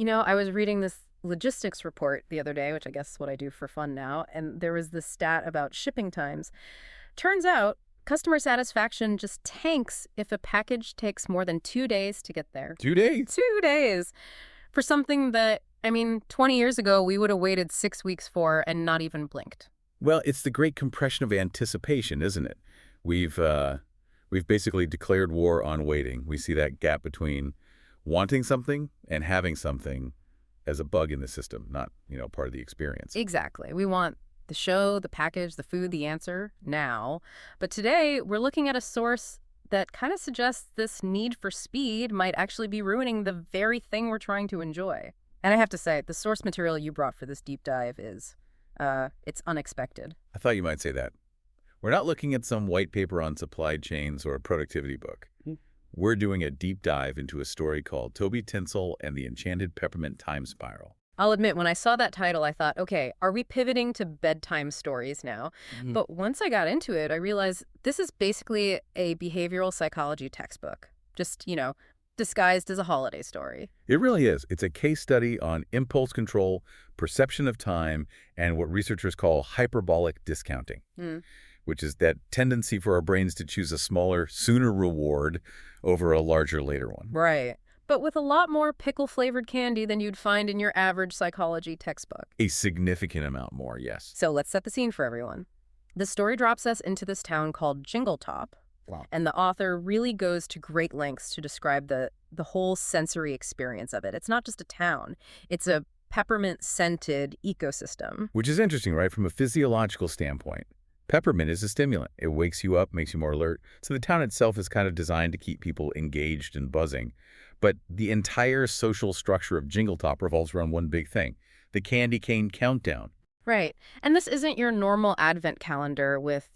I was reading this logistics report the other day, which I guess is what I do for fun now, and there was this stat about shipping times. Turns out customer satisfaction just tanks if a package takes more than 2 days to get there. 2 days? 2 days for something that, 20 years ago we would have waited 6 weeks for and not even blinked. Well, it's the great compression of anticipation, isn't it? We've basically declared war on waiting. We see that gap between wanting something and having something as a bug in the system, not, part of the experience. Exactly. We want the show, the package, the food, the answer now. But today we're looking at a source that kind of suggests this need for speed might actually be ruining the very thing we're trying to enjoy. And I have to say, the source material you brought for this deep dive is, it's unexpected. I thought you might say that. We're not looking at some white paper on supply chains or a productivity book. We're doing a deep dive into a story called Toby Tinsel and the Enchanted Peppermint Time Spiral. I'll admit, when I saw that title, I thought, okay, are we pivoting to bedtime stories now? But once I got into it, I realized this is basically a behavioral psychology textbook, just, disguised as a holiday story. It really is. It's a case study on impulse control, perception of time, and what researchers call hyperbolic discounting, which is that tendency for our brains to choose a smaller, sooner reward over a larger later one. Right. But with a lot more pickle-flavored candy than you'd find in your average psychology textbook. A significant amount more, yes. So let's set the scene for everyone. The story drops us into this town called Jingletop. Wow. And the author really goes to great lengths to describe the whole sensory experience of it. It's not just a town. It's a peppermint-scented ecosystem. Which is interesting, right? From a physiological standpoint. Peppermint is a stimulant. It wakes you up, makes you more alert. So the town itself is kind of designed to keep people engaged and buzzing. But the entire social structure of Jingletop revolves around one big thing, the candy cane countdown. Right. And this isn't your normal advent calendar with,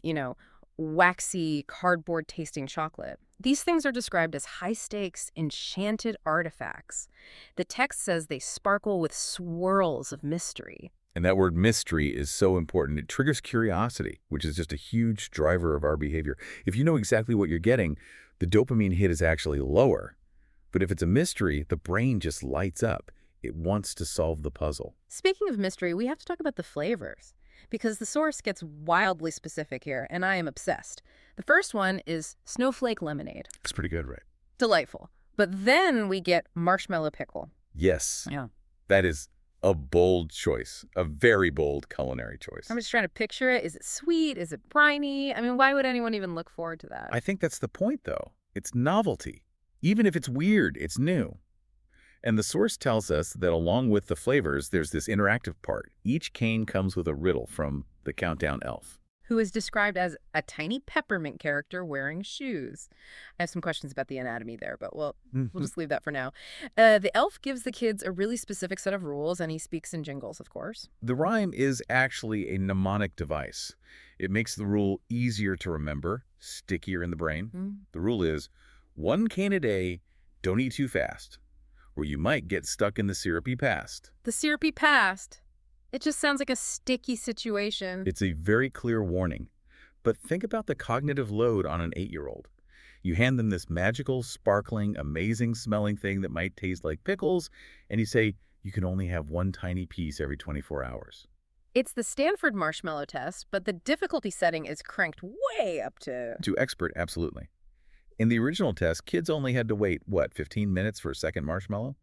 waxy, cardboard-tasting chocolate. These things are described as high-stakes, enchanted artifacts. The text says they sparkle with swirls of mystery. And that word mystery is so important. It triggers curiosity, which is just a huge driver of our behavior. If you know exactly what you're getting, the dopamine hit is actually lower. But if it's a mystery, the brain just lights up. It wants to solve the puzzle. Speaking of mystery, we have to talk about the flavors, because the source gets wildly specific here, and I am obsessed. The first one is snowflake lemonade. That's pretty good, right? Delightful. But then we get marshmallow pickle. Yes. Yeah. That is a bold choice, a very bold culinary choice. I'm just trying to picture it. Is it sweet? Is it briny? Why would anyone even look forward to that? I think that's the point, though. It's novelty. Even if it's weird, it's new. And the source tells us that along with the flavors, there's this interactive part. Each cane comes with a riddle from the countdown elf, who is described as a tiny peppermint character wearing shoes. I have some questions about the anatomy there, but we'll just leave that for now. The elf gives the kids a really specific set of rules, and he speaks in jingles, of course. The rhyme is actually a mnemonic device. It makes the rule easier to remember, stickier in the brain. The rule is, 1 cane a day, don't eat too fast, or you might get stuck in the syrupy past. The syrupy past. It just sounds like a sticky situation. It's a very clear warning. But think about the cognitive load on an 8-year-old. You hand them this magical, sparkling, amazing-smelling thing that might taste like pickles, and you say, you can only have 1 tiny piece every 24 hours. It's the Stanford marshmallow test, but the difficulty setting is cranked way up to... To expert, absolutely. In the original test, kids only had to wait, 15 minutes for a second marshmallow?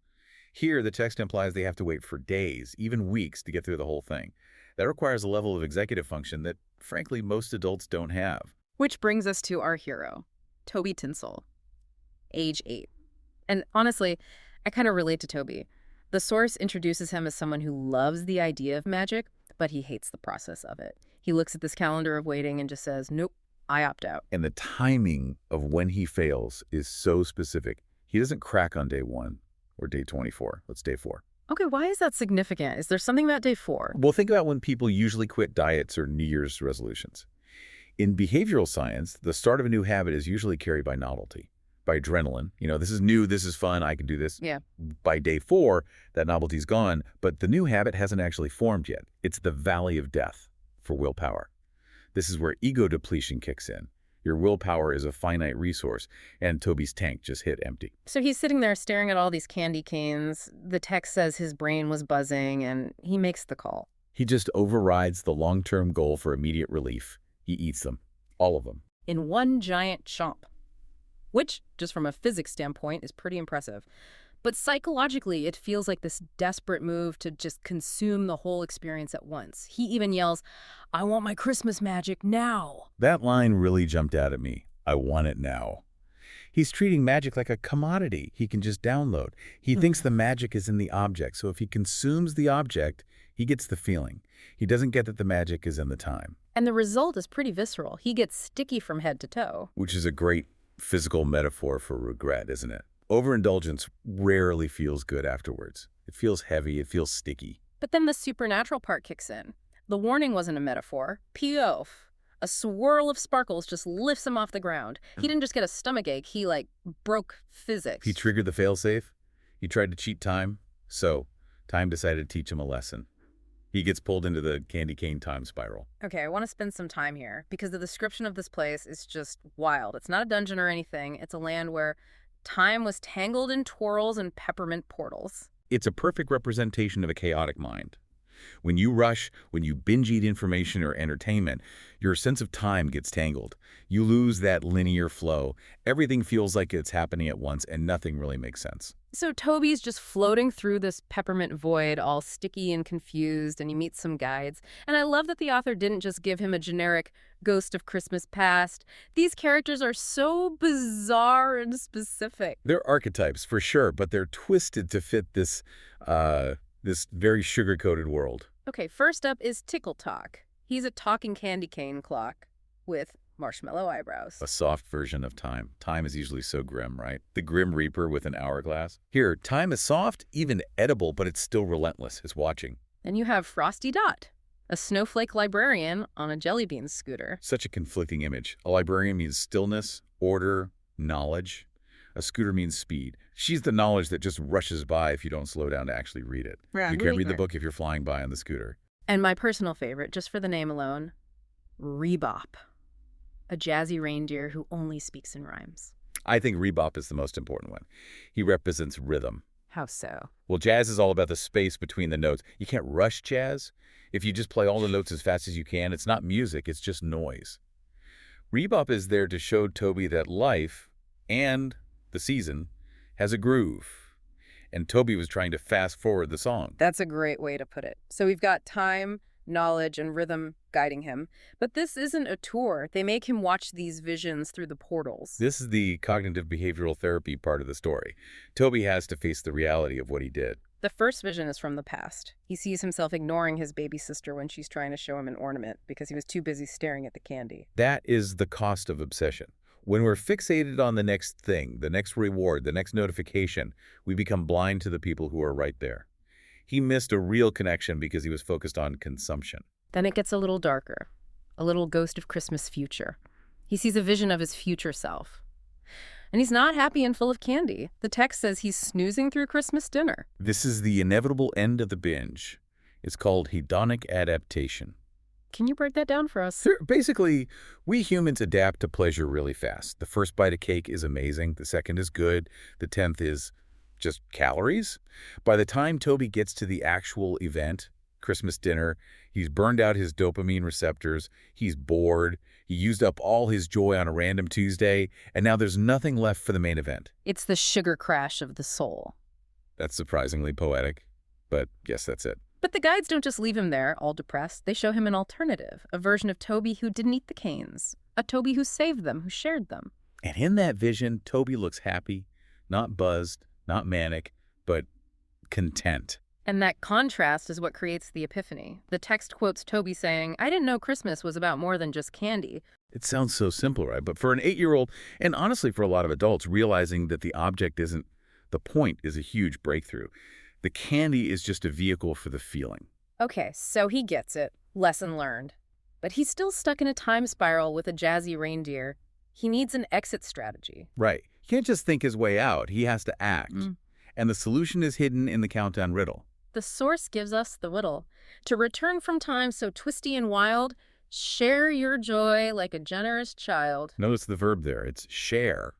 Here, the text implies they have to wait for days, even weeks, to get through the whole thing. That requires a level of executive function that, frankly, most adults don't have. Which brings us to our hero, Toby Tinsel, age 8. And honestly, I kind of relate to Toby. The source introduces him as someone who loves the idea of magic, but he hates the process of it. He looks at this calendar of waiting and just says, nope, I opt out. And the timing of when he fails is so specific. He doesn't crack on day 1 or day 24. Let's day 4. Okay, why is that significant? Is there something about day 4? Well, think about when people usually quit diets or New Year's resolutions. In behavioral science, the start of a new habit is usually carried by novelty, by adrenaline. This is new, this is fun, I can do this. Yeah. By day 4, that novelty's gone, but the new habit hasn't actually formed yet. It's the valley of death for willpower. This is where ego depletion kicks in. Your willpower is a finite resource, and Toby's tank just hit empty. So he's sitting there staring at all these candy canes. The text says his brain was buzzing, and he makes the call. He just overrides the long-term goal for immediate relief. He eats them. All of them. In one giant chomp. Which, just from a physics standpoint, is pretty impressive. But psychologically, it feels like this desperate move to just consume the whole experience at once. He even yells, "I want my Christmas magic now." That line really jumped out at me. I want it now. He's treating magic like a commodity he can just download. He thinks the magic is in the object, so if he consumes the object, he gets the feeling. He doesn't get that the magic is in the time. And the result is pretty visceral. He gets sticky from head to toe. Which is a great physical metaphor for regret, isn't it? Overindulgence rarely feels good afterwards. It feels heavy, it feels sticky. But then the supernatural part kicks in. The warning wasn't a metaphor. Poof. A swirl of sparkles just lifts him off the ground. He didn't just get a stomachache, he, broke physics. He triggered the failsafe. He tried to cheat time. So, time decided to teach him a lesson. He gets pulled into the candy cane time spiral. Okay, I want to spend some time here, because the description of this place is just wild. It's not a dungeon or anything. It's a land where time was tangled in twirls and peppermint portals. It's a perfect representation of a chaotic mind. When you rush, when you binge-eat information or entertainment, your sense of time gets tangled. You lose that linear flow. Everything feels like it's happening at once, and nothing really makes sense. So Toby's just floating through this peppermint void, all sticky and confused, and he meets some guides. And I love that the author didn't just give him a generic Ghost of Christmas Past. These characters are so bizarre and specific. They're archetypes, for sure, but they're twisted to fit this very sugar-coated world. Okay, first up is Tickle Talk. He's a talking candy cane clock with marshmallow eyebrows. A soft version of time. Time is usually so grim, right? The Grim Reaper with an hourglass. Here, time is soft, even edible, but it's still relentless. It's watching. Then you have Frosty Dot, a snowflake librarian on a jelly bean scooter. Such a conflicting image. A librarian means stillness, order, knowledge. A scooter means speed. She's the knowledge that just rushes by if you don't slow down to actually read it. Yeah, you can't read the book if you're flying by on the scooter. And my personal favorite, just for the name alone, Rebop, a jazzy reindeer who only speaks in rhymes. I think Rebop is the most important one. He represents rhythm. How so? Well, jazz is all about the space between the notes. You can't rush jazz. If you just play all the notes as fast as you can, it's not music, it's just noise. Rebop is there to show Toby that life and the season has a groove. And Toby was trying to fast forward the song. That's a great way to put it. So we've got time, knowledge, and rhythm guiding him. But this isn't a tour. They make him watch these visions through the portals. This is the cognitive behavioral therapy part of the story. Toby has to face the reality of what he did. The first vision is from the past. He sees himself ignoring his baby sister when she's trying to show him an ornament because he was too busy staring at the candy. That is the cost of obsession. When we're fixated on the next thing, the next reward, the next notification, we become blind to the people who are right there. He missed a real connection because he was focused on consumption. Then it gets a little darker, a little Ghost of Christmas future. He sees a vision of his future self. And he's not happy and full of candy. The text says he's snoozing through Christmas dinner. This is the inevitable end of the binge. It's called hedonic adaptation. Can you break that down for us? Basically, we humans adapt to pleasure really fast. The first bite of cake is amazing. The second is good. The 10th is just calories. By the time Toby gets to the actual event, Christmas dinner, he's burned out his dopamine receptors. He's bored. He used up all his joy on a random Tuesday, and now there's nothing left for the main event. It's the sugar crash of the soul. That's surprisingly poetic, but yes, that's it. But the guides don't just leave him there, all depressed. They show him an alternative, a version of Toby who didn't eat the canes, a Toby who saved them, who shared them. And in that vision, Toby looks happy, not buzzed, not manic, but content. And that contrast is what creates the epiphany. The text quotes Toby saying, "I didn't know Christmas was about more than just candy." It sounds so simple, right? But for an 8-year-old, and honestly for a lot of adults, realizing that the object isn't the point is a huge breakthrough. The candy is just a vehicle for the feeling. Okay, so he gets it. Lesson learned. But he's still stuck in a time spiral with a jazzy reindeer. He needs an exit strategy. Right. He can't just think his way out. He has to act. And the solution is hidden in the countdown riddle. The source gives us the riddle. To return from time so twisty and wild, Share your joy like a generous child. Notice the verb there. It's share.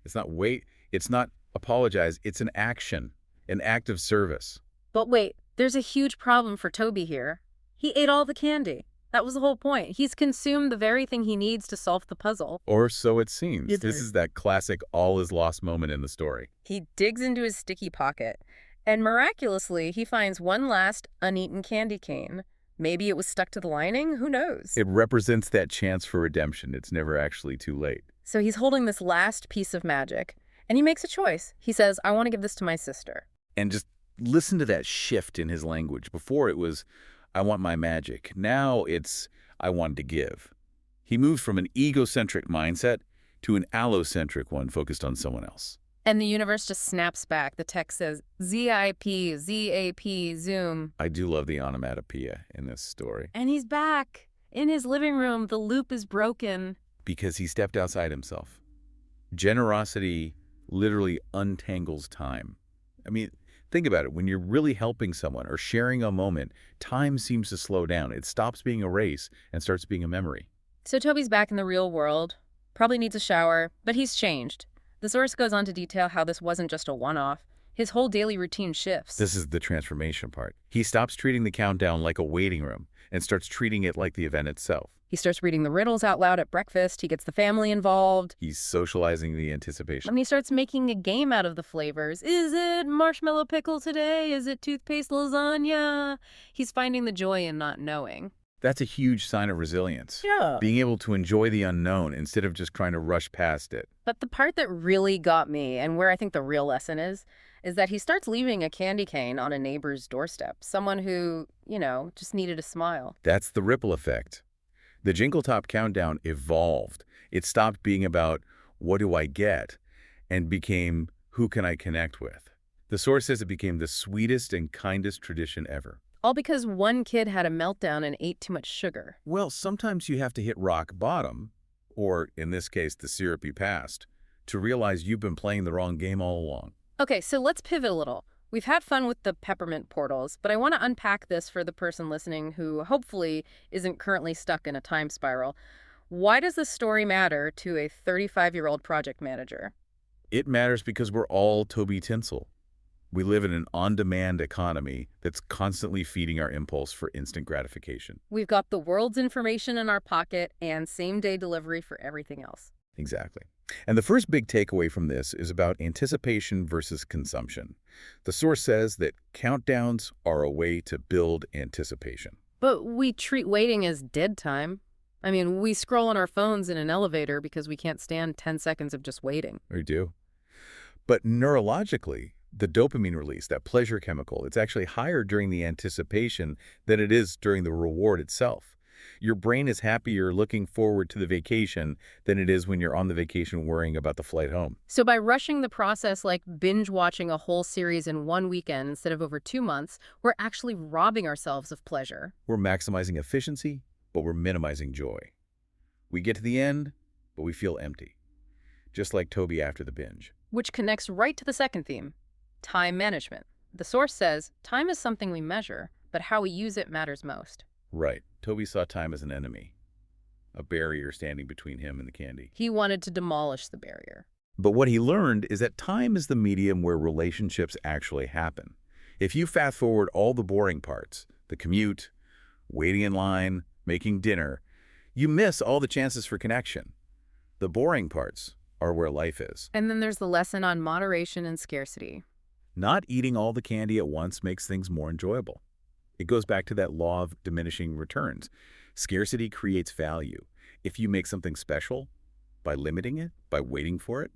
It's not wait. It's not apologize. It's an act of service. But wait, there's a huge problem for Toby here. He ate all the candy. That was the whole point. He's consumed the very thing he needs to solve the puzzle. Or so it seems. It's This hard. is that classic all is lost moment in the story. He digs into his sticky pocket, and miraculously, he finds one last uneaten candy cane. Maybe it was stuck to the lining? Who knows? It represents that chance for redemption. It's never actually too late. So he's holding this last piece of magic, and he makes a choice. He says, I want to give this to my sister. And just listen to that shift in his language. Before it was, I want my magic. Now it's, I want to give. He moves from an egocentric mindset to an allocentric one focused on someone else. And the universe just snaps back. The text says, ZIP, ZAP, Zoom. I do love the onomatopoeia in this story And he's back. In his living room, the loop is broken. because he stepped outside himself. Generosity literally untangles time. I mean, think about it. When you're really helping someone or sharing a moment, time seems to slow down. It stops being a race and starts being a memory. So Toby's back in the real world. Probably needs a shower, but he's changed. The source goes on to detail how this wasn't just a one-off. His whole daily routine shifts. This is the transformation part. He stops treating the countdown like a waiting room and starts treating it like the event itself. He starts reading the riddles out loud at breakfast. He gets the family involved. He's socializing the anticipation. And he starts making a game out of the flavors. Is it marshmallow pickle today? Is it toothpaste lasagna? He's finding the joy in not knowing. That's a huge sign of resilience. Yeah. Being able to enjoy the unknown instead of just trying to rush past it. But the part that really got me, and where I think the real lesson is that he starts leaving a candy cane on a neighbor's doorstep. Someone who, just needed a smile. That's the ripple effect. The Jingle Top Countdown evolved. It stopped being about, what do I get? And became, who can I connect with? The source says it became the sweetest and kindest tradition ever. All because one kid had a meltdown and ate too much sugar. Well, sometimes you have to hit rock bottom, or in this case, the syrupy past, to realize you've been playing the wrong game all along. Okay, so let's pivot a little. We've had fun with the peppermint portals, but I want to unpack this for the person listening who hopefully isn't currently stuck in a time spiral. Why does this story matter to a 35-year-old project manager? It matters because we're all Toby Tinsel. We live in an on-demand economy that's constantly feeding our impulse for instant gratification. We've got the world's information in our pocket and same-day delivery for everything else. Exactly. And the first big takeaway from this is about anticipation versus consumption. The source says that countdowns are a way to build anticipation. But we treat waiting as dead time. I mean, we scroll on our phones in an elevator because we can't stand 10 seconds of just waiting. We do. But neurologically, the dopamine release, that pleasure chemical, it's actually higher during the anticipation than it is during the reward itself. Your brain is happier looking forward to the vacation than it is when you're on the vacation worrying about the flight home. So by rushing the process like binge watching a whole series in one weekend instead of over 2 months, we're actually robbing ourselves of pleasure. We're maximizing efficiency, but we're minimizing joy. We get to the end, but we feel empty. Just like Toby after the binge. Which connects right to the second theme, time management. The source says time is something we measure, but how we use it matters most. Right. Toby saw time as an enemy, a barrier standing between him and the candy. He wanted to demolish the barrier. But what he learned is that time is the medium where relationships actually happen. If you fast forward all the boring parts, the commute, waiting in line, making dinner, you miss all the chances for connection. The boring parts are where life is. And then there's the lesson on moderation and scarcity. Not eating all the candy at once makes things more enjoyable. It goes back to that law of diminishing returns. Scarcity creates value. If you make something special, by limiting it, by waiting for it,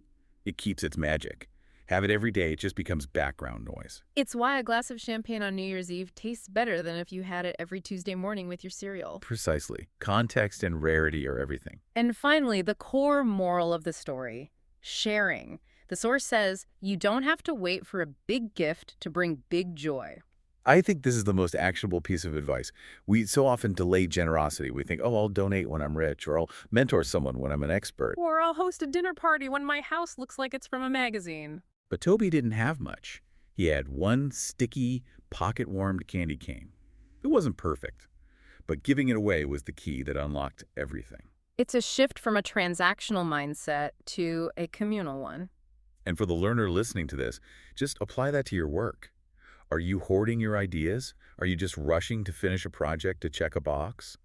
it keeps its magic. Have it every day, it just becomes background noise. It's why a glass of champagne on New Year's Eve tastes better than if you had it every Tuesday morning with your cereal. Precisely. Context and rarity are everything. And finally, the core moral of the story, sharing. The source says you don't have to wait for a big gift to bring big joy. I think this is the most actionable piece of advice. We so often delay generosity. We think, oh, I'll donate when I'm rich, or I'll mentor someone when I'm an expert. Or I'll host a dinner party when my house looks like it's from a magazine. But Toby didn't have much. He had one sticky, pocket-warmed candy cane. It wasn't perfect, but giving it away was the key that unlocked everything. It's a shift from a transactional mindset to a communal one. And for the learner listening to this, just apply that to your work. Are you hoarding your ideas? Are you just rushing to finish a project to check a box?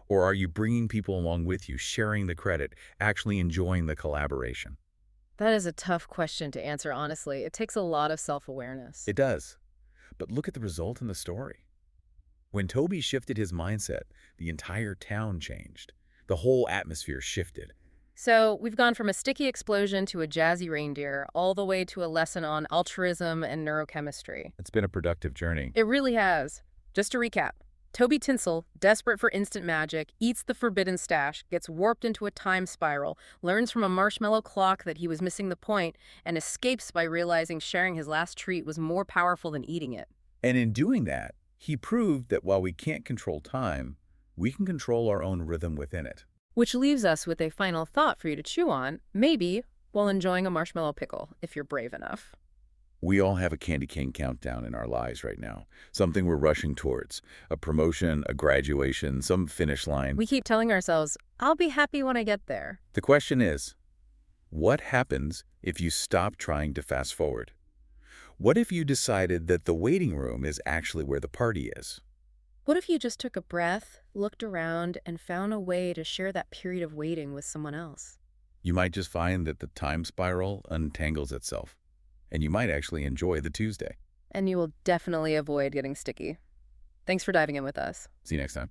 Or are you bringing people along with you, sharing the credit, actually enjoying the collaboration? That is a tough question to answer, honestly. It takes a lot of self-awareness. It does. But look at the result in the story. When Toby shifted his mindset, the entire town changed. The whole atmosphere shifted. So we've gone from a sticky explosion to a jazzy reindeer, all the way to a lesson on altruism and neurochemistry. It's been a productive journey. It really has. Just to recap, Toby Tinsel, desperate for instant magic, eats the forbidden stash, gets warped into a time spiral, learns from a marshmallow clock that he was missing the point, and escapes by realizing sharing his last treat was more powerful than eating it. And in doing that, he proved that while we can't control time, we can control our own rhythm within it. Which leaves us with a final thought for you to chew on, maybe while enjoying a marshmallow pickle, if you're brave enough. We all have a candy cane countdown in our lives right now, something we're rushing towards, a promotion, a graduation, some finish line. We keep telling ourselves, I'll be happy when I get there. The question is, what happens if you stop trying to fast forward? What if you decided that the waiting room is actually where the party is? What if you just took a breath, looked around, and found a way to share that period of waiting with someone else? You might just find that the time spiral untangles itself, and you might actually enjoy the Tuesday. And you will definitely avoid getting sticky. Thanks for diving in with us. See you next time.